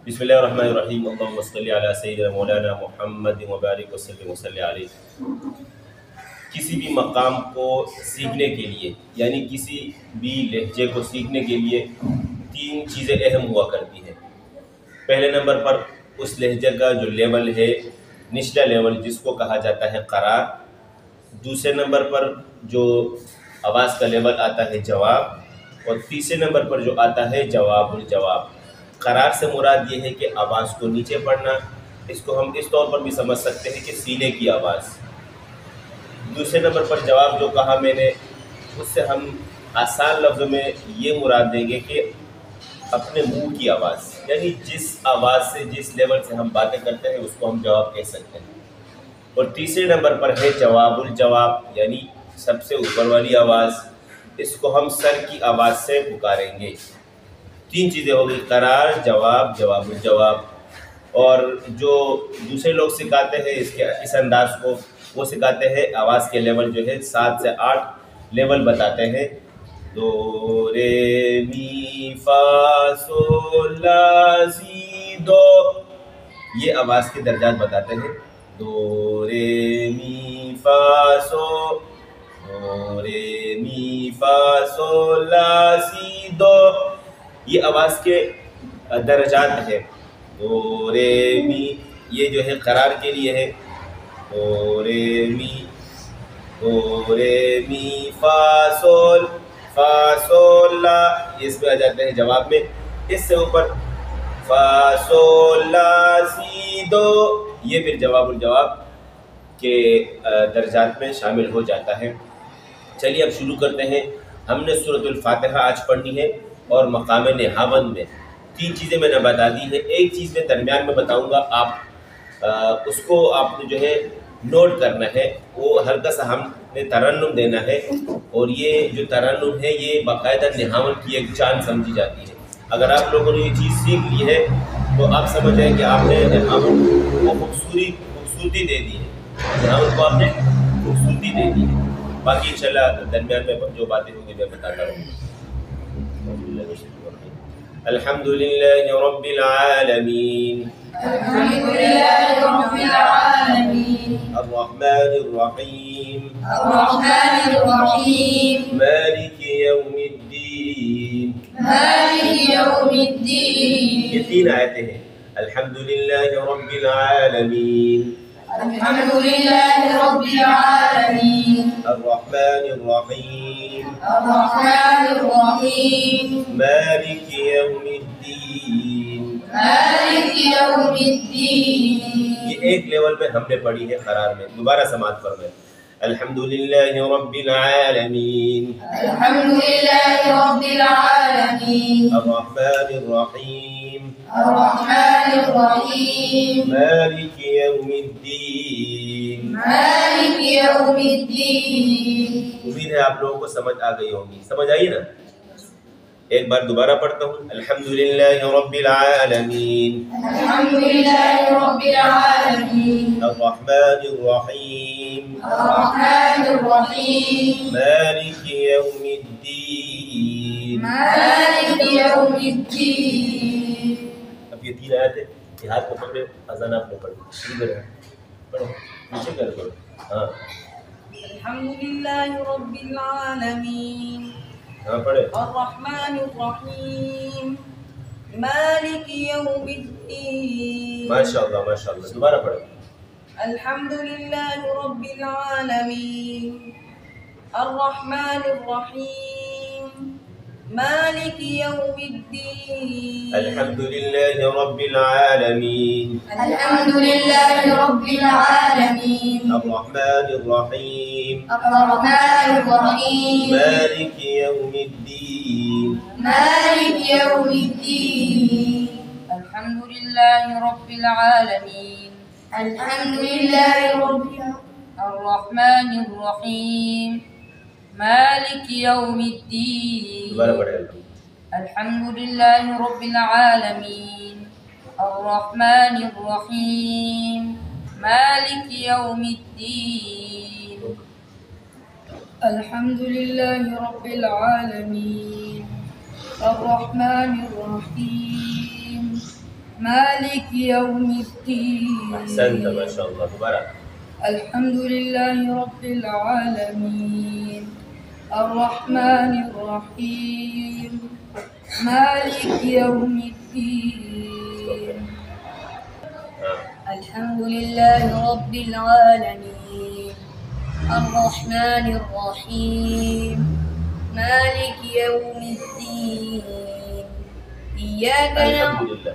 बिस्मिल्लाहिर्रहमानिर्रहीम अल्लाहुम्मा सल्लि अला सय्यिदिना मौलाना मुहम्मद व बारिक वसल्लिम अलैहि। किसी भी मकाम को सीखने के लिए यानी किसी भी लहजे को सीखने के लिए तीन चीज़ें अहम हुआ करती हैं। पहले नंबर पर उस लहजे का जो लेवल है, निचला लेवल जिसको कहा जाता है करार। दूसरे नंबर पर जो आवाज़ का लेवल आता है जवाब, और तीसरे नंबर पर जो आता है जवाबुल जवाब। करार से मुराद ये है कि आवाज़ को नीचे पढ़ना, इसको हम इस तौर पर भी समझ सकते हैं कि सीने की आवाज़। दूसरे नंबर पर जवाब जो कहा मैंने, उससे हम आसान लफ्ज़ों में ये मुराद देंगे कि अपने मुंह की आवाज़, यानी जिस आवाज़ से, जिस लेवल से हम बातें करते हैं उसको हम जवाब कह सकते हैं। और तीसरे नंबर पर है जवाबुल जवाब, यानी सबसे ऊपर वाली आवाज़, इसको हम सर की आवाज़ से पुकारेंगे। तीन चीज़ें हो गई, करार, जवाब, जवाबुल जवाब। और जो दूसरे लोग सिखाते हैं इस अंदाज को, वो सिखाते हैं आवाज़ के लेवल जो है 7 से 8 लेवल बताते हैं। दो रे मी फा सोल ला सी दो, ये आवाज़ के दर्जात बताते हैं। दो रे मी फा सो, दो रे मी फा सोल ला सी दो, ये आवाज़ के दर्जात है। दो रे मी, ये जो है करार के लिए है। दो रे मी फा सोल ला, इसमें आ जाते हैं जवाब में। इससे ऊपर फा सोल ला सी दो, ये फिर जवाबुल जवाब के दर्जात में शामिल हो जाता है। चलिए अब शुरू करते हैं। हमने सूरतुल फातिहा आज पढ़नी है और मकाम निहावंद में तीन चीज़ें मैंने बता दी है। एक चीज़ मैं दरमियान में बताऊंगा, आप उसको आपने जो है नोट करना है। वो हल्का सा हमने तरन्नुम देना है, और ये जो तरन्नुम है ये बाकायदा निहावन की एक जान समझी जाती है। अगर आप लोगों ने ये चीज़ सीख ली है तो आप समझ जाए कि आपने निहावन को खूबसूरती दे दी है, निहावन को आपने खूबसूरती दे दी है। बाकी इंशाल्लाह दरमियान में जो बातें होंगी मैं बताता रहूँगा। अल्हम्दुलिल्लाहि रब्बिल आलमीन, अल्हम्दुलिल्लाहि रब्बिल आलमीन, अर्रहमानिर रहीम, अर्रहमानिर रहीम, मालिकि यौमिद्दीन, मालिकि यौमिद्दीन। ये तीन आयतें हैं। अल्हम्दुलिल्लाहि रब्बिल आलमीन, अल्हम्दुलिल्लाहि रब्बिल आलमीन, अर्रहमानिर रहीम, अर्रहमानिर रहीम, मालिकि यौमिद्दीन। मालिकि यौमिद्दीन। ये एक लेवल में हमने पढ़ी है करार में। दोबारा समाज पर मैं, अल्हम्दुलिल्लाहि रब्बिल आलमीन, अल्हम्दुलिल्लाहि रब्बिल आलमीन, अर्रहमानिर रहीम, अर्रहमानिर रहीम, मालिकि यौमिद्दीन। मालिकि यौमिद्दीन। उम्मीद है आप लोगों को समझ आ गई होगी। समझ आई ना? एक बार दोबारा पढ़ता हूँ। अल्हम्दुलिल्लाहि रब्बिल आलमीन, अल्हम्दुलिल्लाहि रब्बिल आलमीन, अर्रहमानिर रहीम, अर्रहमानिर रहीम, मालिकि यौमिद्दीन। मालिकि यौमिद्दीन। अब ये तीन आयतें, ये हाथ को पकड़े, अज़ान आपने पढ़ी, शुरू करें, पढ़ो, नीचे कर पढ़ो। हाँ अल्हम्दुलिल्लाहि रब्बिल आलमीन, हाँ पढ़े। अर्रहमानिर रहीम, मालिकि यौमिद्दीन। माशाअल्लाह माशाअल्लाह। दोबारा पढ़े। अल्हम्दुलिल्लाहि रब्बिल आलमीन, अर्रहमानिर रहीम, मालिकि यौमिद्दीन। अल्हम्दुलिल्लाहि रब्बिल आलमीन, अल्हम्दुलिल्लाहि रब्बिल आलमीन, अर्रहमानिर रहीम, अर्रहमानिर रहीम, मालिकि यौमिद्दीन। मालिकि यौमिद्दीन। अल्हम्दुलिल्लाहि रब्बिल आलमीन, अल्हम्दुलिल्लाहि रब्बिल अर्रहमानिर रहीम, मालिकि यौमिद्दीन। दोबारा पढ़े। अल्हम्दुलिल्लाहि रब्बिल आलमीन, अर्रहमानिर रहीम, मालिकि यौमिद्दीन। अल्हम्दुलिल्लाहि रब्बिल आलमीन, अर्रहमानिर रहीम, مالك يوم الدين أحسنت ما شاء الله दोबारा الحمد لله رب العالمين الرحمن الرحيم مالك يوم الدين الحمد لله رب العالمين الرحمن الرحيم مالك يوم الدين إياك نعبد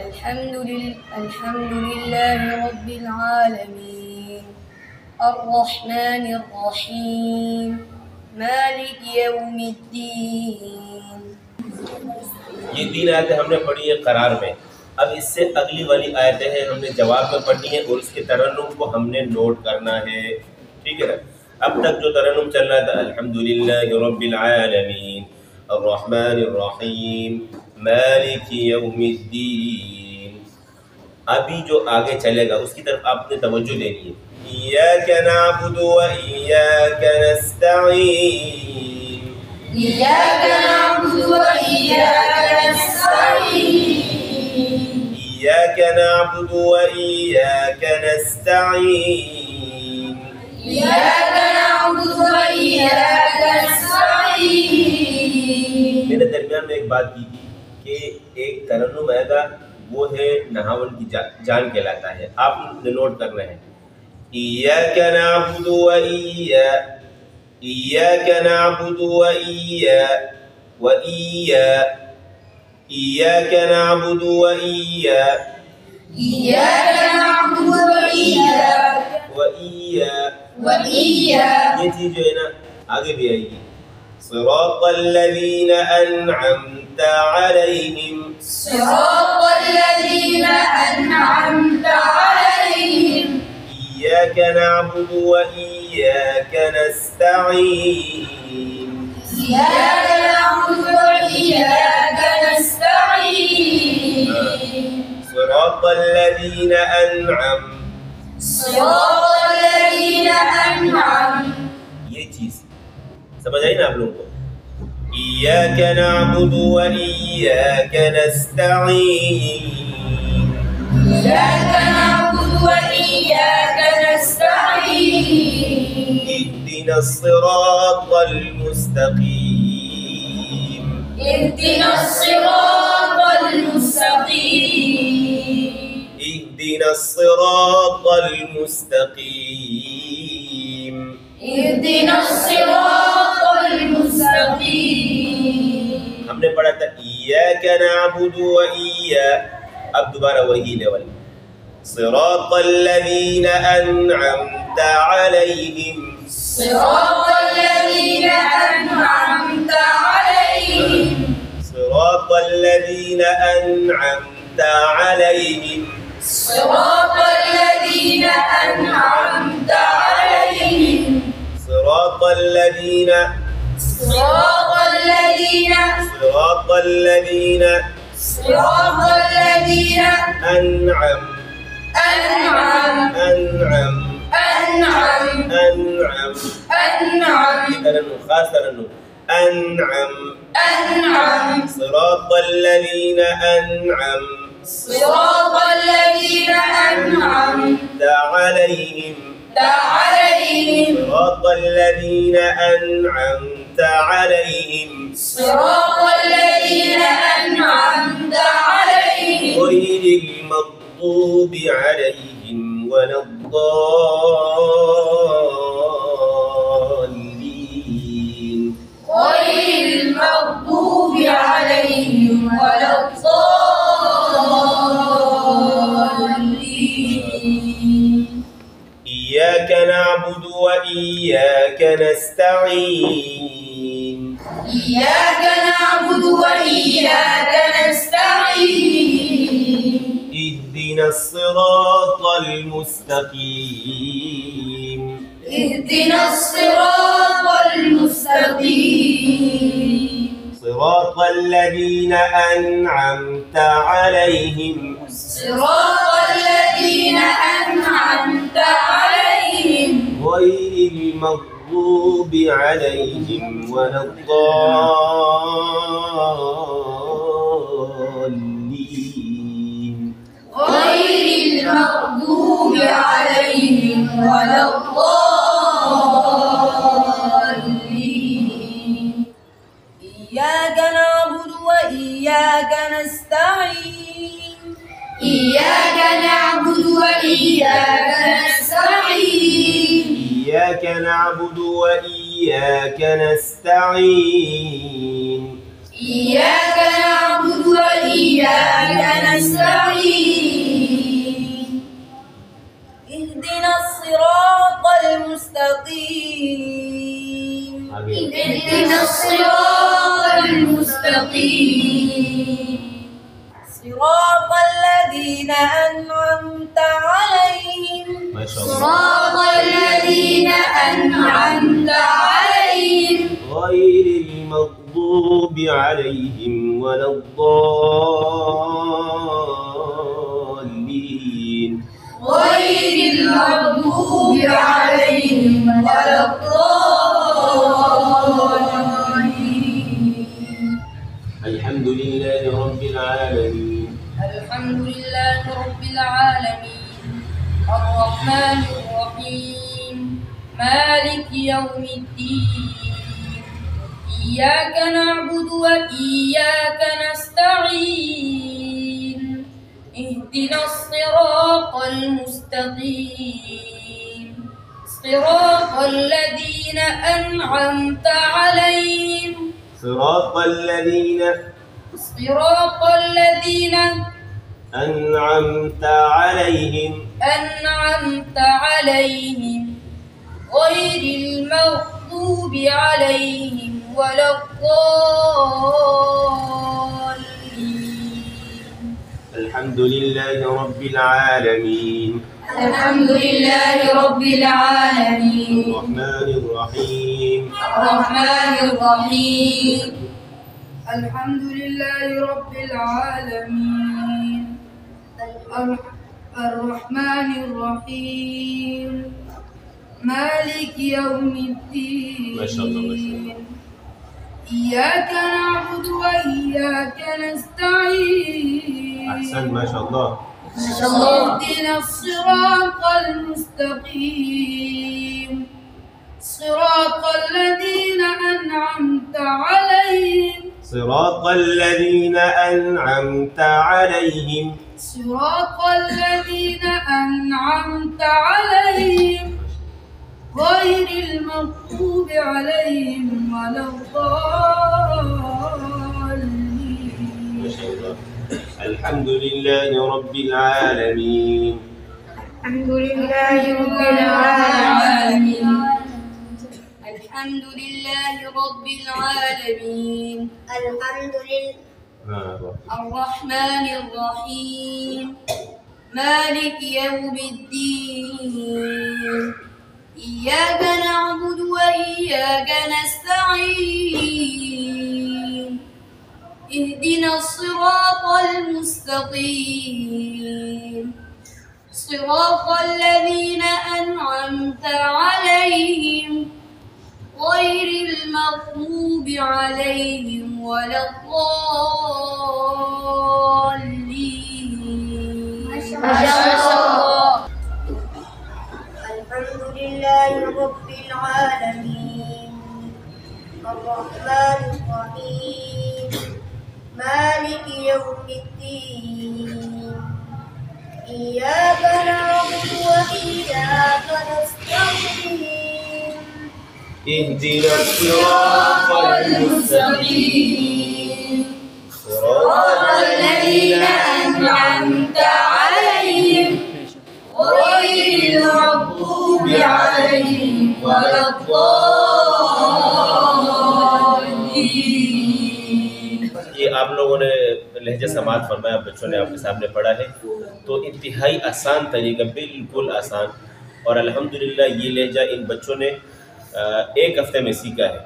الحمد لله رب العالمين الرحمن الرحيم مالك يوم الدين ये 3 आयतें हमने पढ़ी है करार में। अब इससे अगली वाली आयतें हैं हमने जवाब में पढ़नी है और उसके तरन्नुम को हमने नोट करना है। ठीक है ना। अब तक जो तरन्नुम चल रहा था अल्हम्दुलिल्लाहि रब्बिल आलमीन अर्रहमानिर रहीम मालिकी यौमिद्दीन, अभी जो आगे चलेगा उसकी तरफ आपने तवज्जो देनी है। इय्याका नअबुदु व इय्याका नस्तईन, इय्याका नअबुदु व इय्याका नस्तईन, इय्याका नअबुदु व इय्याका नस्तईन, इय्याका नअबुदु व इय्याका नस्तईन। मेरे दरमियान में एक बात की थी कि एक तरन्नुम आएगा वो है नहावन की जान कहलाता है, आपने नोट करना है। इय्याका नअबुदु व इय्याका नअबुदु व इय्याका नअबुदु व इय्याका नअबुदु व ये चीज जो है ना आगे भी आएगी। सिरातल्लज़ीना अनअमता अलैहिम, सिरातल्लज़ीना अनअमता अलैहिम, इय्याका नअबुदु व इय्याका नस्तईन, इय्याका नअबुदु व इय्याका नस्तईन, सिरातल्लज़ीना अनअम, ये चीज समझ आई ना आप लोगों को। इय्याका नअबुदु व इय्याका नस्तईन, इय्याका नअबुदु व इय्याका नस्तईन, इहदिनस सिरातल मुस्तकीम, इहदिनस सिरातल मुस्तकीम, इहदिनस सिरातल मुस्तकीम, इहदिनस सिरातल मुस्तकीम। हमने पढ़ा था इय्याका नअबुदु व अब दोबारा वही लेवल। सिरातल्लज़ीना अनअमता अलैहिम, सिरातल्लज़ीना अनअमता अलैहिम, सिरातल्लज़ीना अनअमता अलैहिम, सिरातल्लज़ीना अनअमता अलैहिम, सिरातल्लज़ीना सिरातल्लज़ीना सिरातल्लज़ीना सिरातल्लज़ीना अनअम अनअम अनअम अनअम अनअम अनअम ये तरन्नुम खास तरन्नुम अनअम अनअम, सिरातल्लज़ीना अनअम सिरातल्लज़ीना अनअमता अलैहिम, अलैहिम, सिरातल्लज़ीना अनअमता अलैहिम सिरातल्लज़ीना अनअमता अलैहिम, गैरिल मग़्दूबि अलैहिम वलद्दाल्लीन, गैरिल मग़्दूबि अलैहिम वलद्दाल्लीन। इय्याका नअबुदु व इय्याका नस्तईन, इय्याका नअबुदु व इय्याका नस्तईन, इहदिनस सिरातल मुस्तकीम, इहदिनस सिरातल मुस्तकीम, सिरातल्लज़ीना अनअमता अलैहिम, सिरातल्लज़ीना अनअमता अलैहिम, गैरिल मग़्दूबि अलैहिम वलद्दाल्लीन। المغضوب عليهم ولا الضالين. إياك نعبد وإياك نستعين. إياك نعبد وإياك نستعين. إياك نعبد وإياك نستعين. إياك نعبد وإياك نستعين. اهدنا الصراط المستقيم. اهدنا الصراط المستقيم. صراط الذين أنعمت عليهم. ما شاء الله. صراط الذين أنعمت عليهم غير المغضوب عليهم ولا الضالين. غير المغضوب عليهم ولا الضالين. الحمد لله رب العالمين. الحمد لله رب العالمين الرحمن الرحيم مالك يوم الدين إياك نعبد وإياك نستعين اهدنا الصراط المستقيم صراط الذين أنعمت عليهم صراط الذين أنعمت عليهم غير المغضوب عليهم ولا الضالين. الحمد لله رب العالمين. الحمد لله رب العالمين الرحمن الرحيم. الرحمن الرحيم. الحمد لله رب العالمين الرحمن الرحيم مالك يوم الدين ما شاء الله ما شاء الله. إياك نعبد وإياك نستعين أحسن ما شاء الله. اهدنا الصراط المستقيم صراط الذين أنعمت عليهم صراط الذين أنعمت عليهم صراط الذين أنعمت عليهم غير المغضوب عليهم ولا الضالين. ما شاء الله. الحمد لله رب العالمين. الحمد لله رب العالمين. الحمد لله رب العالمين الحمد لله الرحمن الرحيم مالك يوم الدين إياك نعبد وإياك نستعين اهدنا الصراط المستقيم صراط الذين أنعمت عليهم غير المغضوب عليهم ولا الضالين. ما شاء الله. الحمد لله رب العالمين الرحمن الرحيم مالك يوم الدين إياك نعبد وإياك نستعين اهدنا الصراط المستقيم صراط الذين أنعمت عليهم غير المغضوب عليهم ولا الضالين. ये आप लोगों ने लहजा समात फरमाया, बच्चों ने आपके सामने पढ़ा है, तो इंतहाई आसान तरीका, बिल्कुल आसान। और अल्हम्दुलिल्लाह ये लहजा इन बच्चों ने एक हफ्ते में सीखा है।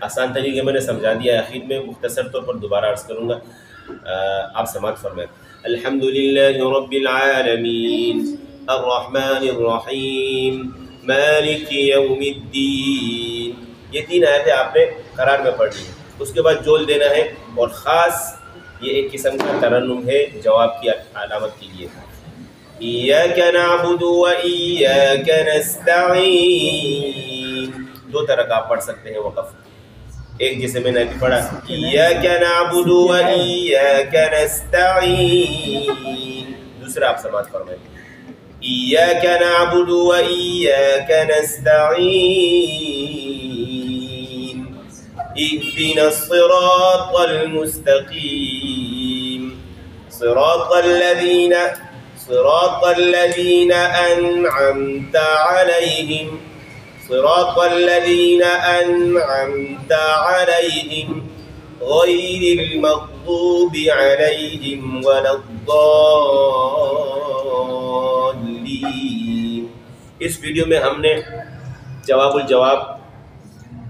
आसान तरीके मैंने समझा दिया। आखिर में मुख्तसर तौर पर दोबारा अर्ज़ करूँगा, आप समात फरमाएं। अल्हम्दुलिल्लाहि रब्बिल आलमीन अर्रहमानिर रहीम मालिकी यौमिद्दीन। ये 3 आयतें आपने करार में पढ़नी है। उसके बाद जोल देना है, और ख़ास ये एक किस्म का तरन्नुम है जवाब की अलामत के लिए। इय्याका नअबुदु व इय्याका नस्तईन। दो तरह का आप पढ़ सकते हैं वक़फ़। एक जैसे मैंने अभी पढ़ा, इय्याका नअबुदु व इय्याका नस्तईन। दूसरा आप समाअत फरमाएं, इय्याका नअबुदु व इय्याका नस्तईन इहदिनस सिरातल मुस्तक़ीम सिरातल लज़ीना अनअमता अलैहिम गैरिल मग़ज़ूबि अलैहिम वलद्दाल्लीन। इस वीडियो में हमने जवाबुल जवाब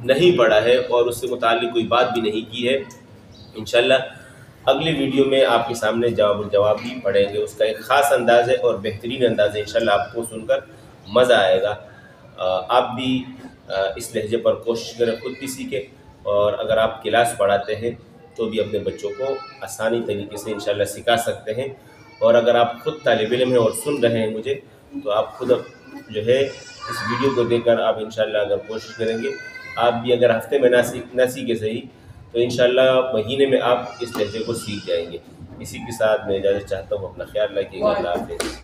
नहीं पढ़ा है और उससे मुताल्लिक़ कोई बात भी नहीं की है। इंशाअल्लाह अगली वीडियो में आपके सामने जवाबुल जवाब भी पढ़ेंगे। उसका एक ख़ास अंदाज़ है और बेहतरीन अंदाज़ है। इंशाअल्लाह आपको सुनकर मज़ा आएगा। आप भी इस लहजे पर कोशिश करें, ख़ुद भी सीखें, और अगर आप क्लास पढ़ाते हैं तो भी अपने बच्चों को आसानी तरीके से इंशाअल्लाह सिखा सकते हैं। और अगर आप ख़ुद तालिब इल्म हैं और सुन रहे हैं मुझे, तो आप खुद जो है इस वीडियो को देखकर आप इंशाअल्लाह अगर कोशिश करेंगे, आप भी अगर हफ्ते में ना सीखे सही तो इंशाअल्लाह महीने में आप इस लहजे को सीख जाएंगे। इसी के साथ मैं इजाज़त चाहता हूँ। अपना ख्याल रखिएगा। अल्लाह हाफ़िज़।